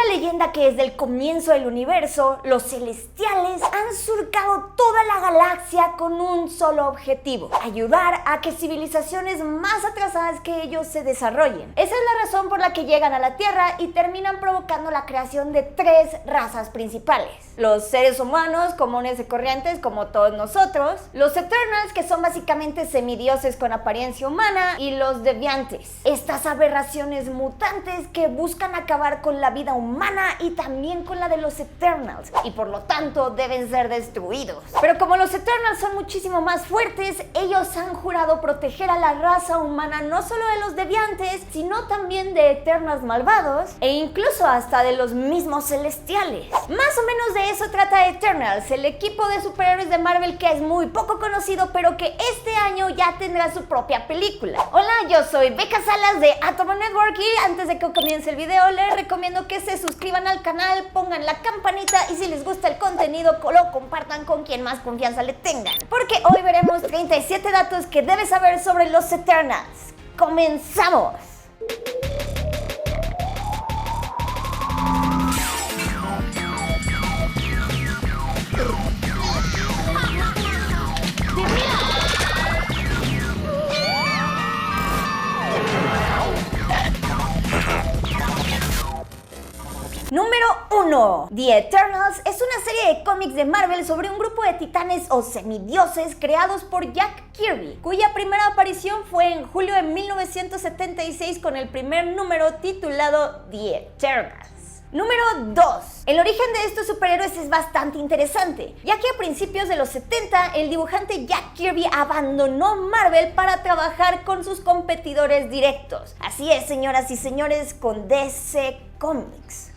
leyenda que desde el comienzo del universo, los celestiales han surcado toda la galaxia con un solo objetivo: ayudar a que civilizaciones más atrasadas que ellos se desarrollen. Esa es la razón por la que llegan a la Tierra y terminan provocando la creación de 3 razas principales: los seres humanos comunes y corrientes como todos nosotros, los Eternals, que son básicamente semidioses con apariencia humana, y los deviantes, estas aberraciones mutantes que buscan acabar con la vida humana y también con la de los Eternals, y por lo tanto deben ser destruidos. Pero como los Eternals son muchísimo más fuertes, ellos han jurado proteger a la raza humana no solo de los deviantes, sino también de Eternals malvados e incluso hasta de los mismos celestiales. Más o menos de eso trata Eternals, el equipo de superhéroes de Marvel que es muy poco conocido, pero que este año ya tendrá su propia película. Hola, yo soy Becca Salas de Atomo Network y antes de que comience el video les recomiendo que se suscriban al canal, pongan la campanita y si les gusta el contenido lo compartan con quien más confianza le tengan, porque hoy veremos 37 datos que debes saber sobre los Eternals. ¡Comenzamos! Número 1. The Eternals es una serie de cómics de Marvel sobre un grupo de titanes o semidioses creados por Jack Kirby, cuya primera aparición fue en julio de 1976 con el primer número titulado The Eternals. Número 2. El origen de estos superhéroes es bastante interesante, ya que a principios de los 70 el dibujante Jack Kirby abandonó Marvel para trabajar con sus competidores directos. Así es, señoras y señores, con DC Comics.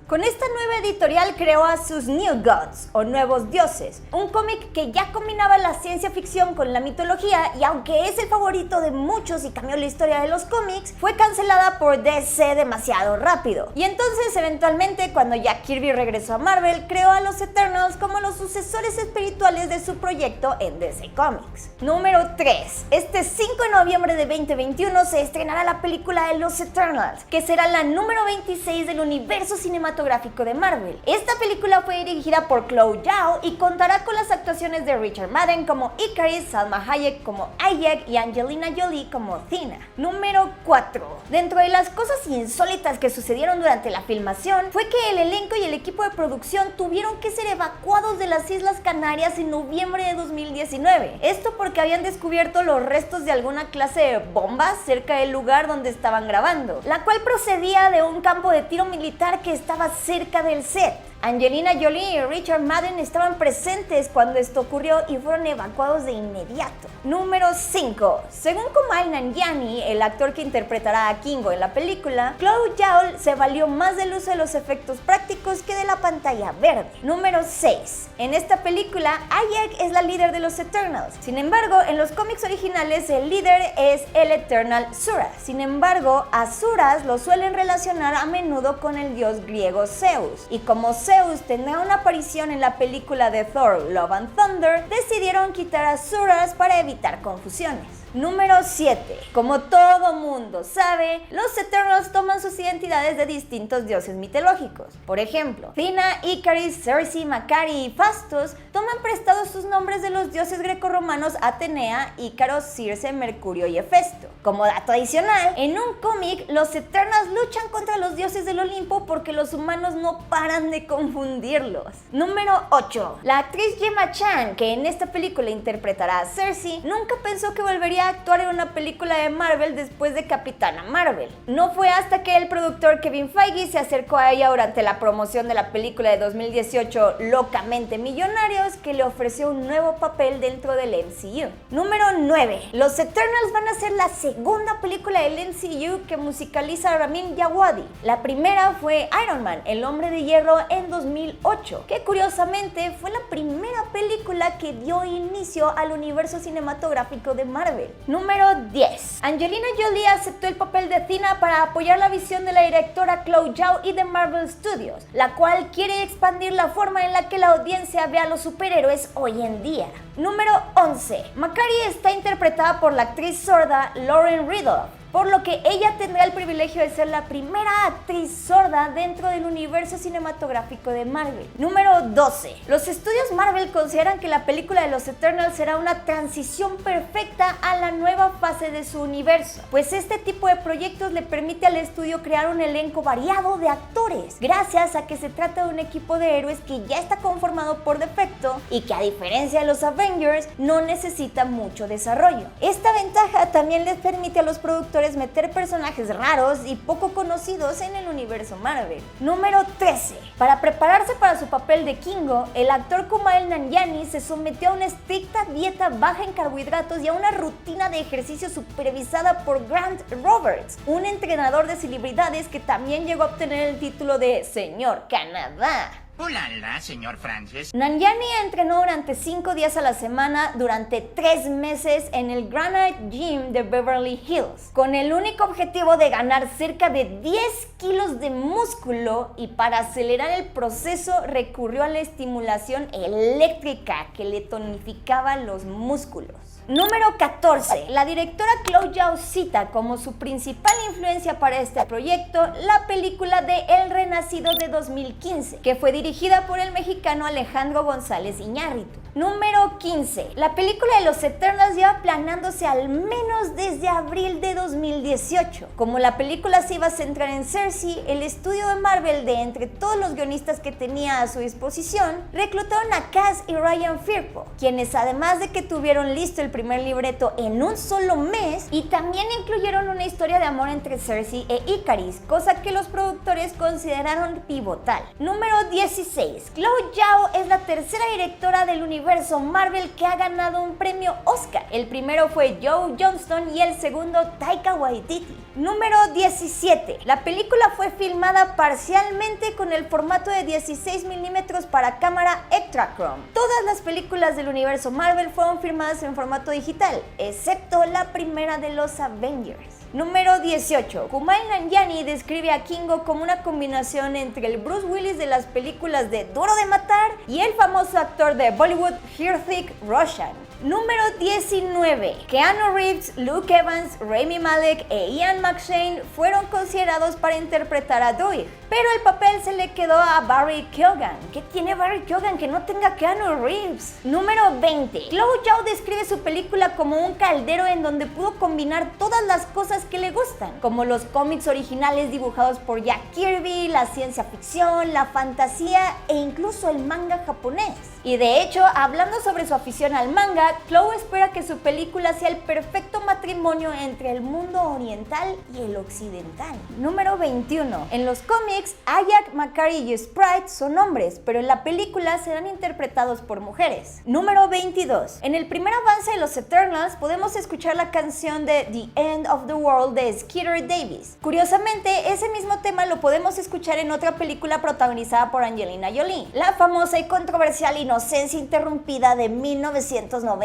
Con esta nueva editorial creó a sus New Gods, o Nuevos Dioses, un cómic que ya combinaba la ciencia ficción con la mitología y aunque es el favorito de muchos y cambió la historia de los cómics, fue cancelada por DC demasiado rápido. Y entonces eventualmente cuando Jack Kirby regresó a Marvel, creó a los Eternals como los sucesores espirituales de su proyecto en DC Comics. Número 3. Este 5 de noviembre de 2021 se estrenará la película de los Eternals, que será la número 26 del universo cinematográfico de Marvel. Esta película fue dirigida por Chloe Zhao y contará con las actuaciones de Richard Madden como Ikaris, Salma Hayek como Ayek y Angelina Jolie como Thena. Número 4. Dentro de las cosas insólitas que sucedieron durante la filmación fue que el elenco y el equipo de producción tuvieron que ser evacuados de las Islas Canarias en noviembre de 2019. Esto porque habían descubierto los restos de alguna clase de bombas cerca del lugar donde estaban grabando, la cual procedía de un campo de tiro militar que estaba cerca del set. Angelina Jolie y Richard Madden estaban presentes cuando esto ocurrió y fueron evacuados de inmediato. Número 5. Según Kumail Nanjiani, el actor que interpretará a Kingo en la película, Chloe Zhao se valió más del uso de los efectos prácticos que de la pantalla verde. Número 6. En esta película, Ayek es la líder de los Eternals. Sin embargo, en los cómics originales el líder es el Eternal Zuras. Sin embargo, a Zuras lo suelen relacionar a menudo con el dios griego Zeus. Y como Zeus tendrá una aparición en la película de Thor, Love and Thunder, decidieron quitar a Zuras para evitar confusiones. Número 7. Como todo mundo sabe, los Eternals toman sus identidades de distintos dioses mitológicos. Por ejemplo, Thena, Ikaris, Cersei, Makari y Phastos toman prestados sus nombres de los dioses grecorromanos Atenea, Ícaro, Circe, Mercurio y Hefesto. Como dato adicional, en un cómic, los Eternals luchan contra los dioses del Olimpo porque los humanos no paran de confundirlos. Número 8. La actriz Gemma Chan, que en esta película interpretará a Cersei, nunca pensó que volvería a actuar en una película de Marvel después de Capitana Marvel. No fue hasta que el productor Kevin Feige se acercó a ella durante la promoción de la película de 2018 Locamente Millonarios que le ofreció un nuevo papel dentro del MCU. Número 9. Los Eternals van a ser la segunda película del MCU que musicaliza a Ramin Djawadi. La primera fue Iron Man, el Hombre de Hierro, en 2008, que curiosamente fue la primera película que dio inicio al universo cinematográfico de Marvel. Número 10. Angelina Jolie aceptó el papel de Thena para apoyar la visión de la directora Chloe Zhao y de Marvel Studios, la cual quiere expandir la forma en la que la audiencia ve a los superhéroes hoy en día. Número 11. Makari está interpretada por la actriz sorda Lauren Ridloff. por lo que ella tendrá el privilegio de ser la primera actriz sorda dentro del universo cinematográfico de Marvel. Número 12. Los estudios Marvel consideran que la película de los Eternals será una transición perfecta a la nueva fase de su universo, pues este tipo de proyectos le permite al estudio crear un elenco variado de actores, gracias a que se trata de un equipo de héroes que ya está conformado por defecto y que, a diferencia de los Avengers, no necesita mucho desarrollo. Esta ventaja también les permite a los productores meter personajes raros y poco conocidos en el universo Marvel. Número 13. Para prepararse para su papel de Kingo, el actor Kumail Nanjiani se sometió a una estricta dieta baja en carbohidratos y a una rutina de ejercicio supervisada por Grant Roberts, un entrenador de celebridades que también llegó a obtener el título de Señor Canadá. Hola, señor Francis. Nanjiani entrenó durante 5 días a la semana durante 3 meses en el Granite Gym de Beverly Hills, con el único objetivo de ganar cerca de 10 kilos de músculo, y para acelerar el proceso recurrió a la estimulación eléctrica que le tonificaba los músculos. Número 14. La directora Chloe Zhao cita como su principal influencia para este proyecto la película de El Renacido de 2015, que fue dirigida por el mexicano Alejandro González Iñárritu. Número 15. La película de los Eternals lleva planeándose al menos desde abril de 2018. Como la película se iba a centrar en Cersei, el estudio de Marvel, de entre todos los guionistas que tenía a su disposición, reclutaron a Cass y Ryan Firpo, quienes, además de que tuvieron listo el primer libreto en un solo mes, y también incluyeron una historia de amor entre Cersei e Ikaris, cosa que los productores consideraron pivotal. Número 16. Chloe Zhao es la tercera directora del universo Marvel que ha ganado un premio Oscar. El primero fue Joe Johnston y el segundo Taika Waititi. Número 17. La película fue filmada parcialmente con el formato de 16 milímetros para cámara Ektachrome. Todas las películas del universo Marvel fueron filmadas en formato digital, excepto la primera de los Avengers. Número 18. Kumail Nanjiani describe a Kingo como una combinación entre el Bruce Willis de las películas de Duro de Matar y el famoso actor de Bollywood Hrithik Roshan. Número 19. Keanu Reeves, Luke Evans, Rami Malek e Ian McShane fueron considerados para interpretar a Druig, pero el papel se le quedó a Barry Keoghan. ¿Qué tiene Barry Keoghan que no tenga Keanu Reeves? Número 20. Chloe Zhao describe su película como un caldero en donde pudo combinar todas las cosas que le gustan, como los cómics originales dibujados por Jack Kirby, la ciencia ficción, la fantasía e incluso el manga japonés. Y de hecho, hablando sobre su afición al manga, Chloe espera que su película sea el perfecto matrimonio entre el mundo oriental y el occidental. Número 21. En los cómics, Ayak, Makkari y Sprite son hombres, pero en la película serán interpretados por mujeres. Número 22. En el primer avance de los Eternals podemos escuchar la canción de The End of the World de Skeeter Davis. Curiosamente, ese mismo tema lo podemos escuchar en otra película protagonizada por Angelina Jolie, la famosa y controversial Inocencia Interrumpida de 1999.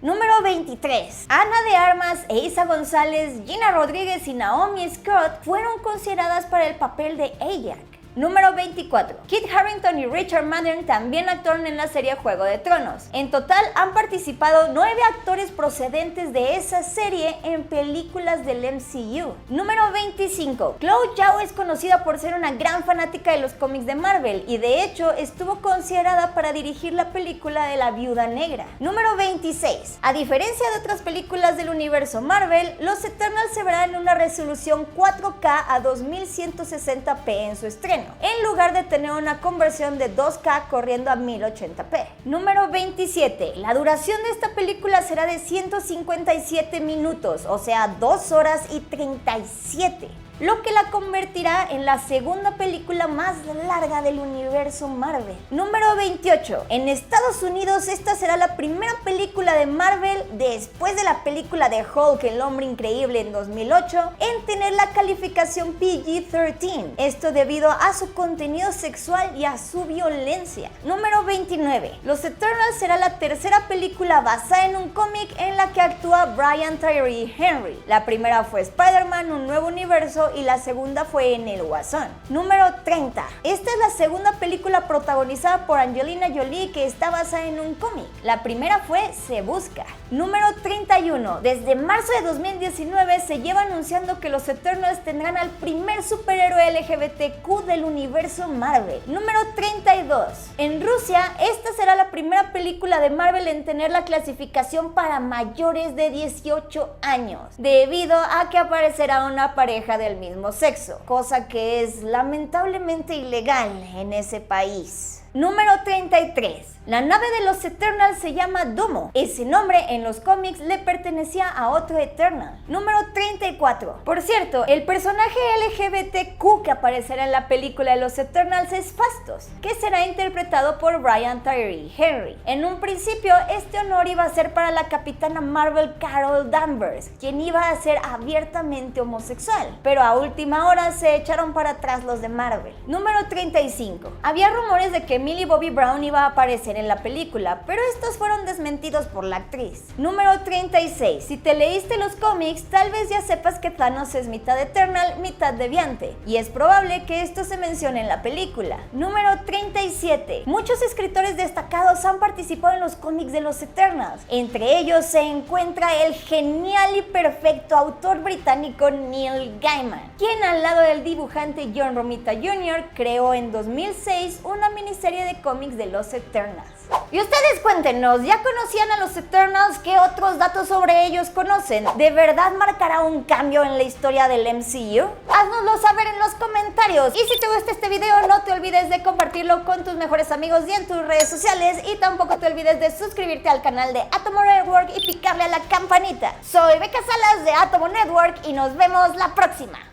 Número 23. Ana de Armas e Isa González, Gina Rodríguez y Naomi Scott fueron consideradas para el papel de Ayak. Número 24. Kit Harington y Richard Madden también actuaron en la serie Juego de Tronos. En total han participado 9 actores procedentes de esa serie en películas del MCU. Número 25. Chloe Zhao es conocida por ser una gran fanática de los cómics de Marvel y de hecho estuvo considerada para dirigir la película de la Viuda Negra. Número 26. A diferencia de otras películas del universo Marvel, los Eternals se verán en una resolución 4K a 2160p en su estreno, en lugar de tener una conversión de 2K corriendo a 1080p. Número 27. La duración de esta película será de 157 minutos, o sea 2 horas y 37. Lo que la convertirá en la segunda película más larga del universo Marvel. Número 28. En Estados Unidos esta será la primera película de Marvel después de la película de Hulk, el hombre increíble en 2008, en tener la calificación PG-13. Esto debido a su contenido sexual y a su violencia. Número 29. Los Eternals será la tercera película basada en un cómic en la que actúa Brian Tyree Henry. La primera fue Spider-Man, un nuevo universo, 4 y la segunda fue en El Guasón. Número 30. Esta es la segunda película protagonizada por Angelina Jolie que está basada en un cómic. La primera fue Se Busca. Número 31. Desde marzo de 2019 se lleva anunciando que los Eternals tendrán al primer superhéroe LGBTQ del universo Marvel. Número 32. En Rusia, esta será la primera película de Marvel en tener la clasificación para mayores de 18 años, debido a que aparecerá una pareja del mismo sexo, cosa que es lamentablemente ilegal en ese país. Número 33. La nave de los Eternals se llama Domo. Ese nombre en los cómics le pertenecía a otro Eternal. Número 34. Por cierto, el personaje LGBTQ que aparecerá en la película de los Eternals es Phastos, que será interpretado por Brian Tyree Henry. En un principio, este honor iba a ser para la Capitana Marvel Carol Danvers, quien iba a ser abiertamente homosexual, pero a última hora se echaron para atrás los de Marvel. Número 35. Había rumores de que Millie Bobby Brown iba a aparecer en la película, pero estos fueron desmentidos por la actriz. Número 36. Si te leíste los cómics, tal vez ya sepas que Thanos es mitad Eternal, mitad deviante, y es probable que esto se mencione en la película. Número 37. Muchos escritores destacados han participado en los cómics de los Eternals. Entre ellos se encuentra el genial y perfecto autor británico Neil Gaiman, quien al lado del dibujante John Romita Jr. creó en 2006 una miniserie de cómics de los Eternals. Y ustedes cuéntenos, ¿ya conocían a los Eternals? ¿Qué otros datos sobre ellos conocen? ¿De verdad marcará un cambio en la historia del MCU? Haznoslo saber en los comentarios. Y si te gusta este video, no te olvides de compartirlo con tus mejores amigos y en tus redes sociales. Y tampoco te olvides de suscribirte al canal de Atomo Network y picarle a la campanita. Soy Becca Salas de Atomo Network y nos vemos la próxima.